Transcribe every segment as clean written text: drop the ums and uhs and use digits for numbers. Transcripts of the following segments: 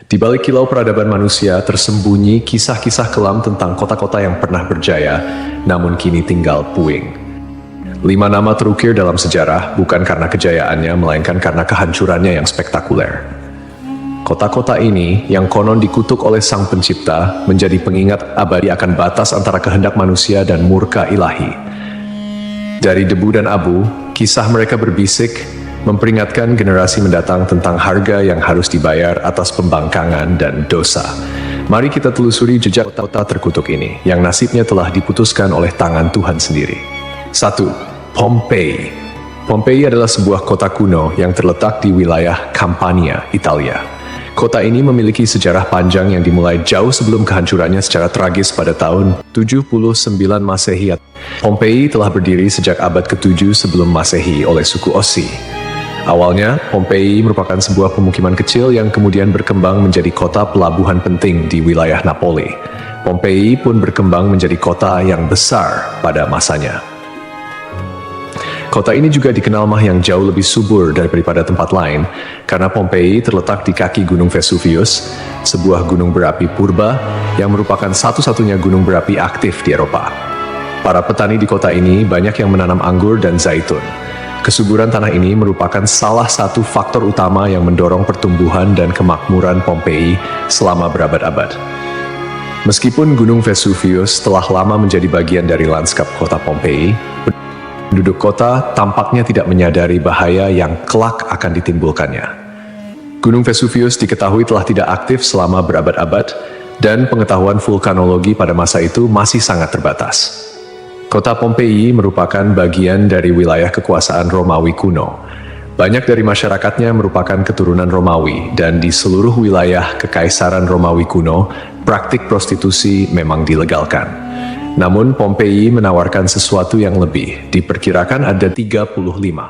Di balik kilau peradaban manusia tersembunyi kisah-kisah kelam tentang kota-kota yang pernah berjaya, namun kini tinggal puing. 5 nama terukir dalam sejarah bukan karena kejayaannya, melainkan karena kehancurannya yang spektakuler. Kota-kota ini, yang konon dikutuk oleh Sang Pencipta, menjadi pengingat abadi akan batas antara kehendak manusia dan murka ilahi. Dari debu dan abu, kisah mereka berbisik, memperingatkan generasi mendatang tentang harga yang harus dibayar atas pembangkangan dan dosa. Mari kita telusuri jejak kota terkutuk ini, yang nasibnya telah diputuskan oleh tangan Tuhan sendiri. 1. Pompei. Pompei adalah sebuah kota kuno yang terletak di wilayah Campania, Italia. Kota ini memiliki sejarah panjang yang dimulai jauh sebelum kehancurannya secara tragis pada tahun 79 Masehi. Pompei telah berdiri sejak abad ke-7 sebelum Masehi oleh suku Ossi. Awalnya, Pompei merupakan sebuah pemukiman kecil yang kemudian berkembang menjadi kota pelabuhan penting di wilayah Napoli. Pompei pun berkembang menjadi kota yang besar pada masanya. Kota ini juga dikenal yang jauh lebih subur daripada tempat lain, karena Pompei terletak di kaki Gunung Vesuvius, sebuah gunung berapi purba yang merupakan satu-satunya gunung berapi aktif di Eropa. Para petani di kota ini banyak yang menanam anggur dan zaitun. Kesuburan tanah ini merupakan salah satu faktor utama yang mendorong pertumbuhan dan kemakmuran Pompei selama berabad-abad. Meskipun Gunung Vesuvius telah lama menjadi bagian dari lanskap kota Pompei, penduduk kota tampaknya tidak menyadari bahaya yang kelak akan ditimbulkannya. Gunung Vesuvius diketahui telah tidak aktif selama berabad-abad, dan pengetahuan vulkanologi pada masa itu masih sangat terbatas. Kota Pompei merupakan bagian dari wilayah kekuasaan Romawi kuno. Banyak dari masyarakatnya merupakan keturunan Romawi, dan di seluruh wilayah Kekaisaran Romawi kuno, praktik prostitusi memang dilegalkan. Namun Pompei menawarkan sesuatu yang lebih. Diperkirakan ada 35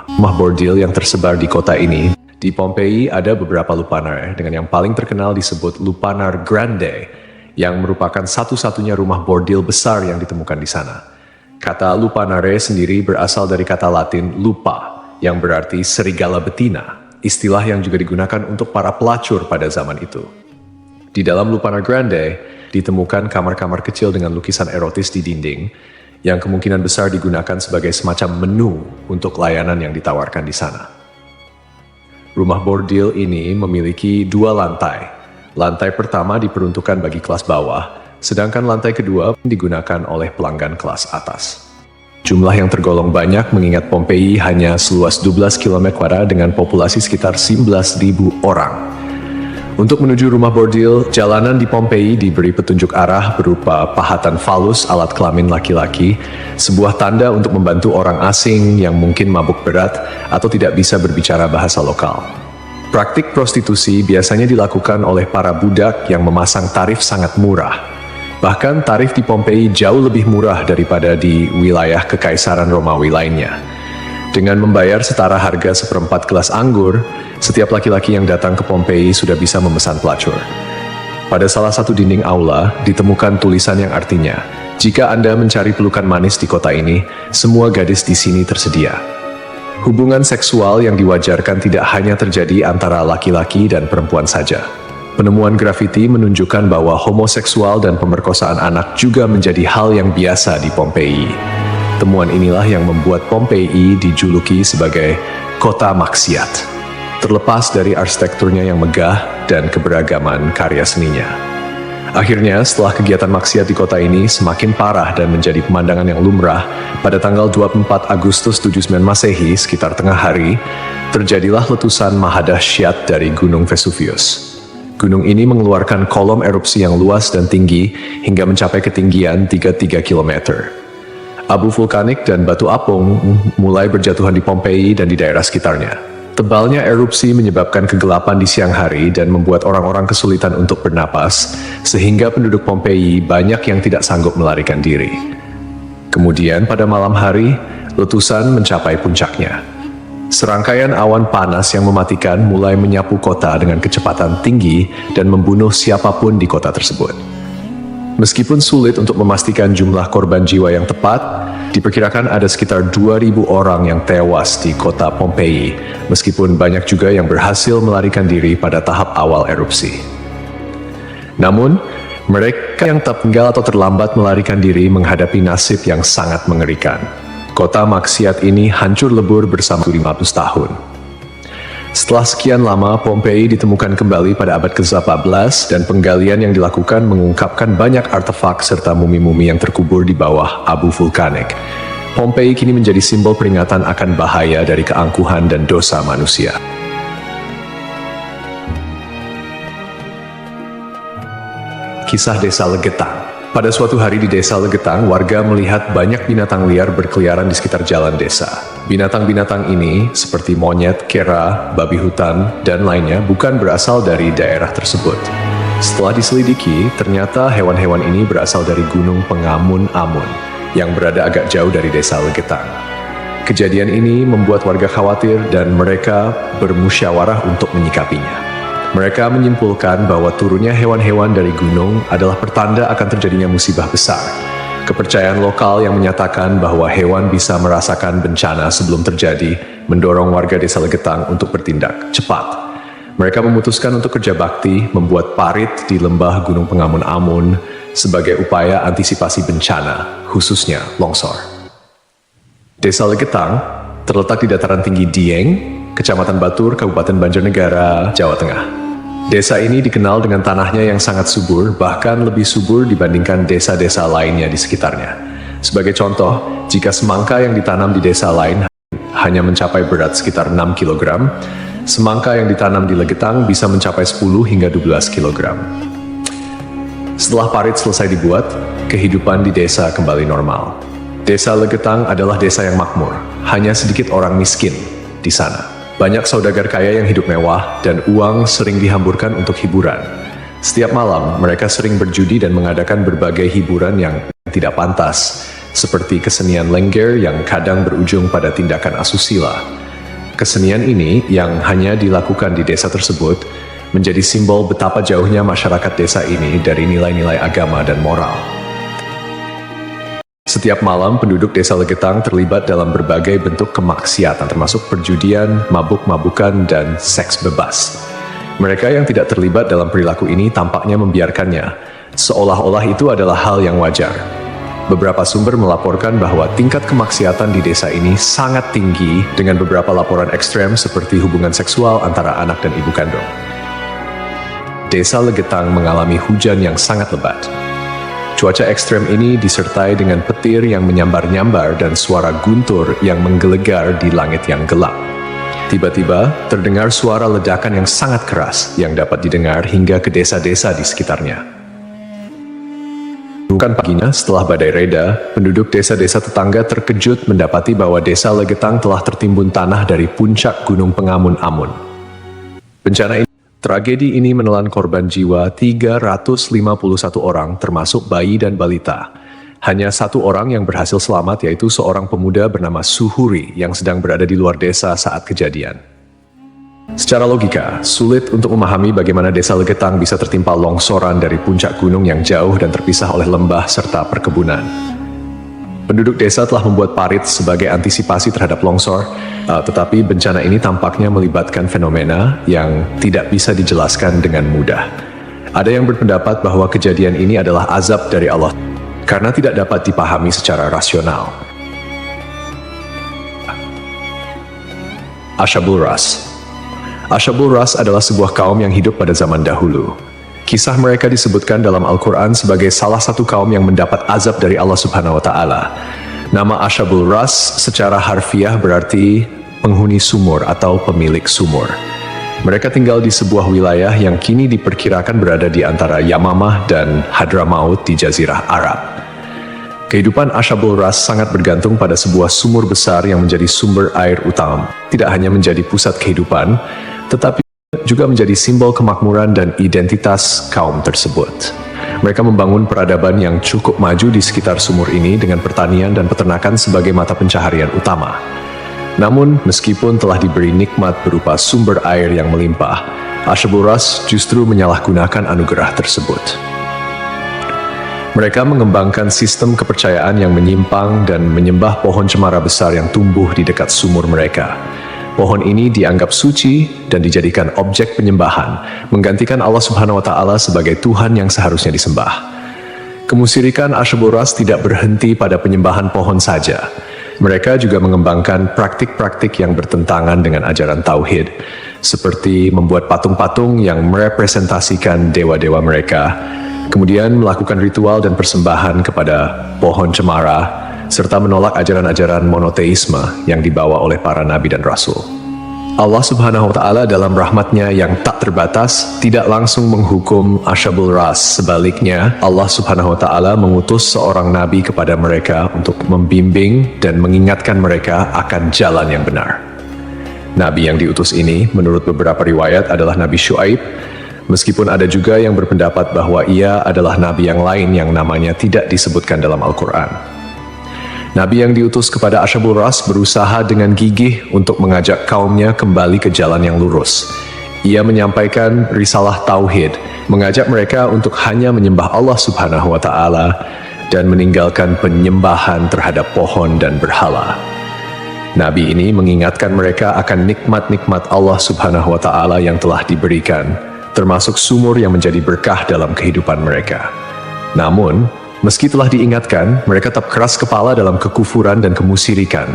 rumah bordil yang tersebar di kota ini. Di Pompei ada beberapa lupanar, dengan yang paling terkenal disebut Lupanar Grande, yang merupakan satu-satunya rumah bordil besar yang ditemukan di sana. Kata lupanare sendiri berasal dari kata Latin lupa, yang berarti serigala betina, istilah yang juga digunakan untuk para pelacur pada zaman itu. Di dalam Lupanar Grande, ditemukan kamar-kamar kecil dengan lukisan erotis di dinding, yang kemungkinan besar digunakan sebagai semacam menu untuk layanan yang ditawarkan di sana. Rumah bordil ini memiliki 2 lantai. Lantai pertama diperuntukkan bagi kelas bawah, sedangkan lantai kedua digunakan oleh pelanggan kelas atas. Jumlah yang tergolong banyak mengingat Pompei hanya seluas 12 km² dengan populasi sekitar 11.000 orang. Untuk menuju rumah bordil, jalanan di Pompei diberi petunjuk arah berupa pahatan falus alat kelamin laki-laki, sebuah tanda untuk membantu orang asing yang mungkin mabuk berat atau tidak bisa berbicara bahasa lokal. Praktik prostitusi biasanya dilakukan oleh para budak yang memasang tarif sangat murah. Bahkan tarif di Pompei jauh lebih murah daripada di wilayah Kekaisaran Romawi lainnya. Dengan membayar setara harga seperempat gelas anggur, setiap laki-laki yang datang ke Pompei sudah bisa memesan pelacur. Pada salah satu dinding aula, ditemukan tulisan yang artinya, "Jika Anda mencari pelukan manis di kota ini, semua gadis di sini tersedia." Hubungan seksual yang diwajarkan tidak hanya terjadi antara laki-laki dan perempuan saja. Penemuan grafiti menunjukkan bahwa homoseksual dan pemerkosaan anak juga menjadi hal yang biasa di Pompei. Temuan inilah yang membuat Pompei dijuluki sebagai kota maksiat, terlepas dari arsitekturnya yang megah dan keberagaman karya seninya. Akhirnya, setelah kegiatan maksiat di kota ini semakin parah dan menjadi pemandangan yang lumrah, pada tanggal 24 Agustus 79 Masehi, sekitar tengah hari, terjadilah letusan mahadahsyat dari Gunung Vesuvius. Gunung ini mengeluarkan kolom erupsi yang luas dan tinggi hingga mencapai ketinggian 33 km. Abu vulkanik dan batu apung mulai berjatuhan di Pompei dan di daerah sekitarnya. Tebalnya erupsi menyebabkan kegelapan di siang hari dan membuat orang-orang kesulitan untuk bernapas, sehingga penduduk Pompei banyak yang tidak sanggup melarikan diri. Kemudian pada malam hari, letusan mencapai puncaknya. Serangkaian awan panas yang mematikan mulai menyapu kota dengan kecepatan tinggi dan membunuh siapapun di kota tersebut. Meskipun sulit untuk memastikan jumlah korban jiwa yang tepat, diperkirakan ada sekitar 2.000 orang yang tewas di kota Pompei, meskipun banyak juga yang berhasil melarikan diri pada tahap awal erupsi. Namun, mereka yang tertinggal atau terlambat melarikan diri menghadapi nasib yang sangat mengerikan. Kota maksiat ini hancur lebur bersama 500 tahun. Setelah sekian lama, Pompei ditemukan kembali pada abad ke-14 dan penggalian yang dilakukan mengungkapkan banyak artefak serta mumi-mumi yang terkubur di bawah abu vulkanik. Pompei kini menjadi simbol peringatan akan bahaya dari keangkuhan dan dosa manusia. Kisah Desa Legetang. Pada suatu hari di Desa Legetang, warga melihat banyak binatang liar berkeliaran di sekitar jalan desa. Binatang-binatang ini, seperti monyet, kera, babi hutan, dan lainnya, bukan berasal dari daerah tersebut. Setelah diselidiki, ternyata hewan-hewan ini berasal dari Gunung Pengamun-Amun, yang berada agak jauh dari Desa Legetang. Kejadian ini membuat warga khawatir dan mereka bermusyawarah untuk menyikapinya. Mereka menyimpulkan bahwa turunnya hewan-hewan dari gunung adalah pertanda akan terjadinya musibah besar. Kepercayaan lokal yang menyatakan bahwa hewan bisa merasakan bencana sebelum terjadi mendorong warga Desa Legetang untuk bertindak cepat. Mereka memutuskan untuk kerja bakti membuat parit di lembah Gunung Pengamun-Amun sebagai upaya antisipasi bencana, khususnya longsor. Desa Legetang terletak di dataran tinggi Dieng, Kecamatan Batur, Kabupaten Banjarnegara, Jawa Tengah. Desa ini dikenal dengan tanahnya yang sangat subur, bahkan lebih subur dibandingkan desa-desa lainnya di sekitarnya. Sebagai contoh, jika semangka yang ditanam di desa lain hanya mencapai berat sekitar 6 kg, semangka yang ditanam di Legetang bisa mencapai 10 hingga 12 kg. Setelah parit selesai dibuat, kehidupan di desa kembali normal. Desa Legetang adalah desa yang makmur, hanya sedikit orang miskin di sana. Banyak saudagar kaya yang hidup mewah dan uang sering dihamburkan untuk hiburan. Setiap malam, mereka sering berjudi dan mengadakan berbagai hiburan yang tidak pantas, seperti kesenian lengger yang kadang berujung pada tindakan asusila. Kesenian ini yang hanya dilakukan di desa tersebut menjadi simbol betapa jauhnya masyarakat desa ini dari nilai-nilai agama dan moral. Setiap malam, penduduk Desa Legetang terlibat dalam berbagai bentuk kemaksiatan, termasuk perjudian, mabuk-mabukan, dan seks bebas. Mereka yang tidak terlibat dalam perilaku ini tampaknya membiarkannya, seolah-olah itu adalah hal yang wajar. Beberapa sumber melaporkan bahwa tingkat kemaksiatan di desa ini sangat tinggi, dengan beberapa laporan ekstrem seperti hubungan seksual antara anak dan ibu kandung. Desa Legetang mengalami hujan yang sangat lebat. Cuaca ekstrem ini disertai dengan petir yang menyambar-nyambar dan suara guntur yang menggelegar di langit yang gelap. Tiba-tiba, terdengar suara ledakan yang sangat keras yang dapat didengar hingga ke desa-desa di sekitarnya. Bukan paginya, setelah badai reda, penduduk desa-desa tetangga terkejut mendapati bahwa Desa Legetang telah tertimbun tanah dari puncak Gunung Pengamun-Amun. Tragedi ini menelan korban jiwa 351 orang, termasuk bayi dan balita. Hanya satu orang yang berhasil selamat, yaitu seorang pemuda bernama Suhuri yang sedang berada di luar desa saat kejadian. Secara logika, sulit untuk memahami bagaimana Desa Legetang bisa tertimpa longsoran dari puncak gunung yang jauh dan terpisah oleh lembah serta perkebunan. Penduduk desa telah membuat parit sebagai antisipasi terhadap longsor, tetapi bencana ini tampaknya melibatkan fenomena yang tidak bisa dijelaskan dengan mudah. Ada yang berpendapat bahwa kejadian ini adalah azab dari Allah, karena tidak dapat dipahami secara rasional. Ashabul Ras. Ashabul Ras adalah sebuah kaum yang hidup pada zaman dahulu. Kisah mereka disebutkan dalam Al-Quran sebagai salah satu kaum yang mendapat azab dari Allah Subhanahu wa Ta'ala. Nama Ashabul Ras secara harfiah berarti penghuni sumur atau pemilik sumur. Mereka tinggal di sebuah wilayah yang kini diperkirakan berada di antara Yamamah dan Hadramaut di Jazirah Arab. Kehidupan Ashabul Ras sangat bergantung pada sebuah sumur besar yang menjadi sumber air utama. Tidak hanya menjadi pusat kehidupan, tetapi juga menjadi simbol kemakmuran dan identitas kaum tersebut. Mereka membangun peradaban yang cukup maju di sekitar sumur ini dengan pertanian dan peternakan sebagai mata pencaharian utama. Namun, meskipun telah diberi nikmat berupa sumber air yang melimpah, Ashabul Ras justru menyalahgunakan anugerah tersebut. Mereka mengembangkan sistem kepercayaan yang menyimpang dan menyembah pohon cemara besar yang tumbuh di dekat sumur mereka. Pohon ini dianggap suci dan dijadikan objek penyembahan, menggantikan Allah Subhanahu wa Ta'ala sebagai Tuhan yang seharusnya disembah. Kemusyrikan Asyabul Ras tidak berhenti pada penyembahan pohon saja. Mereka juga mengembangkan praktik-praktik yang bertentangan dengan ajaran Tauhid, seperti membuat patung-patung yang merepresentasikan dewa-dewa mereka, kemudian melakukan ritual dan persembahan kepada pohon cemara, serta menolak ajaran-ajaran monoteisme yang dibawa oleh para nabi dan rasul. Allah Subhanahu wa Ta'ala dalam rahmatnya yang tak terbatas tidak langsung menghukum Asyabul Ras. Sebaliknya, Allah Subhanahu wa Ta'ala mengutus seorang nabi kepada mereka untuk membimbing dan mengingatkan mereka akan jalan yang benar. Nabi yang diutus ini, menurut beberapa riwayat, adalah Nabi Syuaib, meskipun ada juga yang berpendapat bahwa ia adalah nabi yang lain yang namanya tidak disebutkan dalam Al-Quran. Nabi yang diutus kepada Asyabul Ras berusaha dengan gigih untuk mengajak kaumnya kembali ke jalan yang lurus. Ia menyampaikan risalah Tauhid, mengajak mereka untuk hanya menyembah Allah Subhanahu wa Ta'ala dan meninggalkan penyembahan terhadap pohon dan berhala. Nabi ini mengingatkan mereka akan nikmat-nikmat Allah Subhanahu wa Ta'ala yang telah diberikan, termasuk sumur yang menjadi berkah dalam kehidupan mereka. Namun, meski telah diingatkan, mereka tetap keras kepala dalam kekufuran dan kemusyrikan,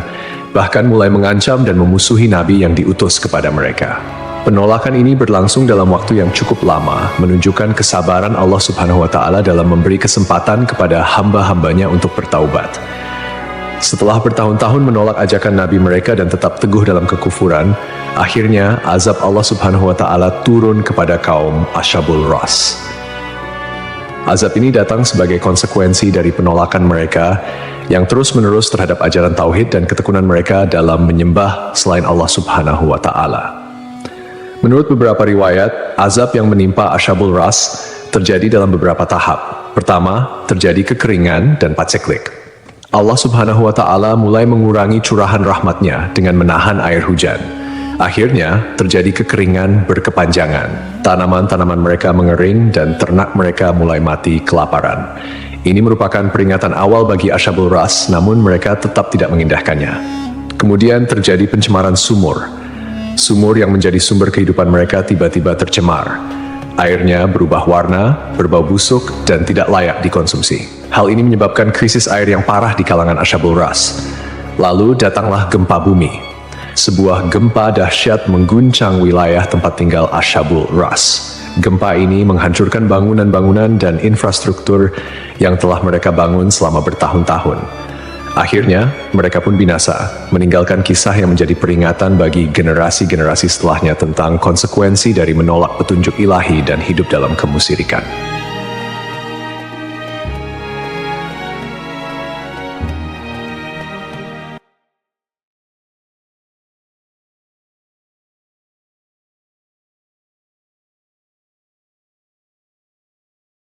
bahkan mulai mengancam dan memusuhi Nabi yang diutus kepada mereka. Penolakan ini berlangsung dalam waktu yang cukup lama, menunjukkan kesabaran Allah Subhanahu wa Ta'ala dalam memberi kesempatan kepada hamba-hambanya untuk bertaubat. Setelah bertahun-tahun menolak ajakan Nabi mereka dan tetap teguh dalam kekufuran, akhirnya azab Allah Subhanahu wa Ta'ala turun kepada kaum Asyabul Ras. Azab ini datang sebagai konsekuensi dari penolakan mereka yang terus-menerus terhadap ajaran Tauhid dan ketekunan mereka dalam menyembah selain Allah Subhanahu wa Ta'ala. Menurut beberapa riwayat, azab yang menimpa Asyabul Ras terjadi dalam beberapa tahap. Pertama, terjadi kekeringan dan paceklik. Allah Subhanahu wa Ta'ala mulai mengurangi curahan rahmatnya dengan menahan air hujan. Akhirnya, terjadi kekeringan berkepanjangan. Tanaman-tanaman mereka mengering dan ternak mereka mulai mati kelaparan. Ini merupakan peringatan awal bagi Asyabul Ras, namun mereka tetap tidak mengindahkannya. Kemudian terjadi pencemaran sumur. Sumur yang menjadi sumber kehidupan mereka tiba-tiba tercemar. Airnya berubah warna, berbau busuk, dan tidak layak dikonsumsi. Hal ini menyebabkan krisis air yang parah di kalangan Asyabul Ras. Lalu datanglah gempa bumi. Sebuah gempa dahsyat mengguncang wilayah tempat tinggal Asyabul Ras. Gempa ini menghancurkan bangunan-bangunan dan infrastruktur yang telah mereka bangun selama bertahun-tahun. Akhirnya, mereka pun binasa, meninggalkan kisah yang menjadi peringatan bagi generasi-generasi setelahnya tentang konsekuensi dari menolak petunjuk ilahi dan hidup dalam kemusyrikan.